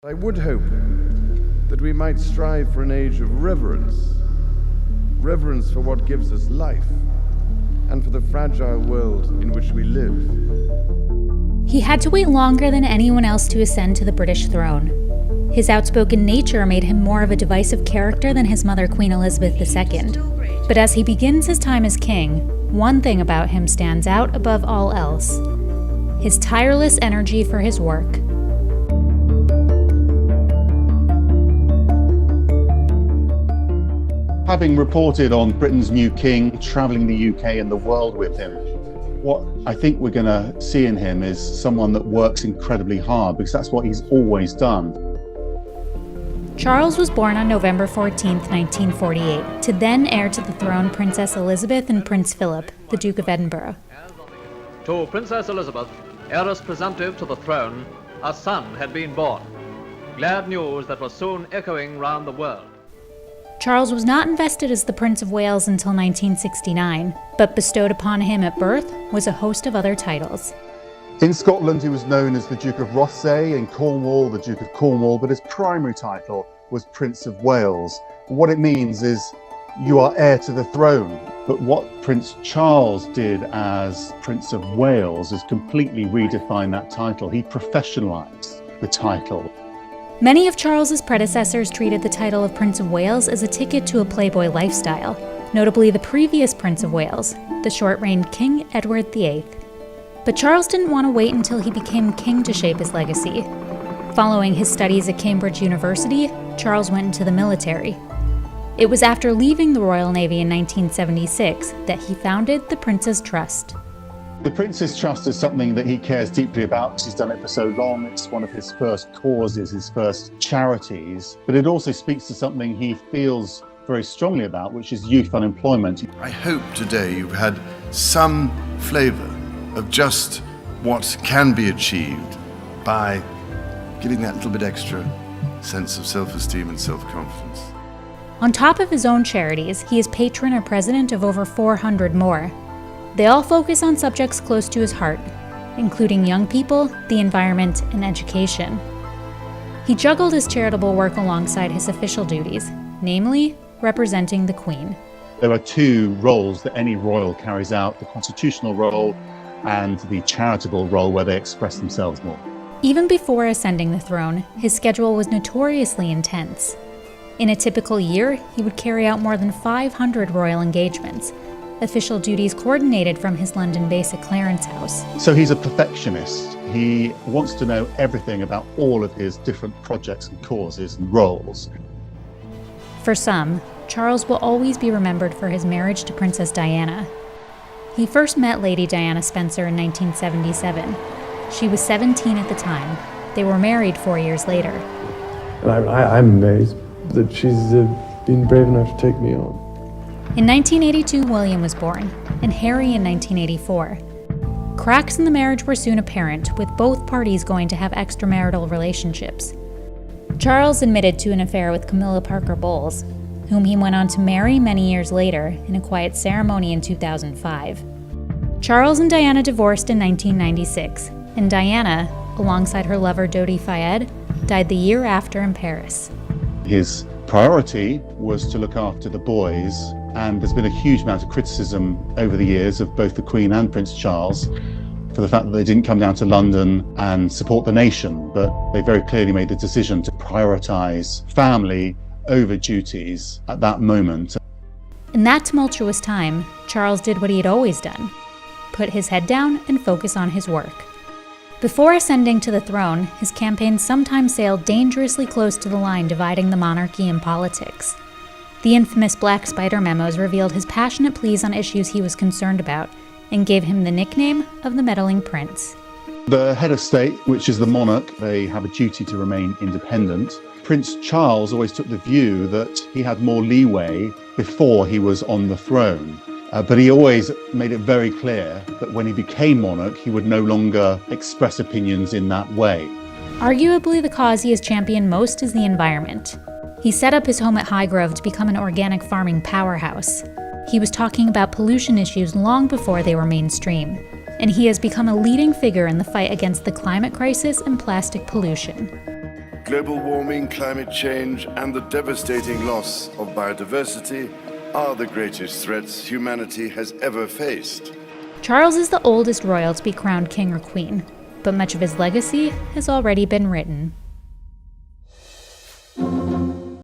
I would hope that we might strive for an age of reverence for what gives us life, and for the fragile world in which we live. He had to wait longer than anyone else to ascend to the British throne. His outspoken nature made him more of a divisive character than his mother, Queen Elizabeth II. But as he begins his time as king, one thing about him stands out above all else: his tireless energy for his work. Having reported on Britain's new king, travelling the UK and the world with him, what I think we're going to see in him is someone that works incredibly hard, because that's what he's always done. Charles was born on November 14, 1948, to then heir to the throne Princess Elizabeth and Prince Philip, the Duke of Edinburgh. To Princess Elizabeth, heiress presumptive to the throne, a son had been born. Glad news that was soon echoing round the world. Charles was not invested as the Prince of Wales until 1969, but bestowed upon him at birth was a host of other titles. In Scotland, he was known as the Duke of Rothesay, in Cornwall, the Duke of Cornwall, but his primary title was Prince of Wales. What it means is you are heir to the throne. But what Prince Charles did as Prince of Wales is completely redefine that title. He professionalised the title. Many of Charles's predecessors treated the title of Prince of Wales as a ticket to a playboy lifestyle, notably the previous Prince of Wales, the short-reigned King Edward VIII. But Charles didn't want to wait until he became king to shape his legacy. Following his studies at Cambridge University, Charles went into the military. It was after leaving the Royal Navy in 1976 that he founded the Prince's Trust. The Prince's Trust is something that he cares deeply about because he's done it for so long. It's one of his first causes, his first charities. But it also speaks to something he feels very strongly about, which is youth unemployment. I hope today you've had some flavour of just what can be achieved by getting that little bit extra sense of self-esteem and self-confidence. On top of his own charities, he is patron or president of over 400 more. They all focus on subjects close to his heart, including young people, the environment, and education. He juggled his charitable work alongside his official duties, namely representing the Queen. There are two roles that any royal carries out: the constitutional role and the charitable role, where they express themselves more. Even before ascending the throne, his schedule was notoriously intense. In a typical year, he would carry out more than 500 royal engagements, official duties coordinated from his London base at Clarence House. So he's a perfectionist. He wants to know everything about all of his different projects and causes and roles. For some, Charles will always be remembered for his marriage to Princess Diana. He first met Lady Diana Spencer in 1977. She was 17 at the time. They were married 4 years later. I'm amazed that she's been brave enough to take me on. In 1982, William was born, and Harry in 1984. Cracks in the marriage were soon apparent, with both parties going to have extramarital relationships. Charles admitted to an affair with Camilla Parker Bowles, whom he went on to marry many years later in a quiet ceremony in 2005. Charles and Diana divorced in 1996, and Diana, alongside her lover Dodi Fayed, died the year after in Paris. His priority was to look after the boys, and there's been a huge amount of criticism over the years of both the Queen and Prince Charles for the fact that they didn't come down to London and support the nation, but they very clearly made the decision to prioritise family over duties at that moment. In that tumultuous time, Charles did what he had always done: put his head down and focus on his work. Before ascending to the throne, his campaign sometimes sailed dangerously close to the line dividing the monarchy and politics. The infamous Black Spider memos revealed his passionate pleas on issues he was concerned about and gave him the nickname of the meddling prince. The head of state, which is the monarch, they have a duty to remain independent. Prince Charles always took the view that he had more leeway before he was on the throne. But he always made it very clear that when he became monarch, he would no longer express opinions in that way. Arguably, the cause he has championed most is the environment. He set up his home at Highgrove to become an organic farming powerhouse. He was talking about pollution issues long before they were mainstream, and he has become a leading figure in the fight against the climate crisis and plastic pollution. Global warming, climate change, and the devastating loss of biodiversity are the greatest threats humanity has ever faced. Charles is the oldest royal to be crowned king or queen, but much of his legacy has already been written.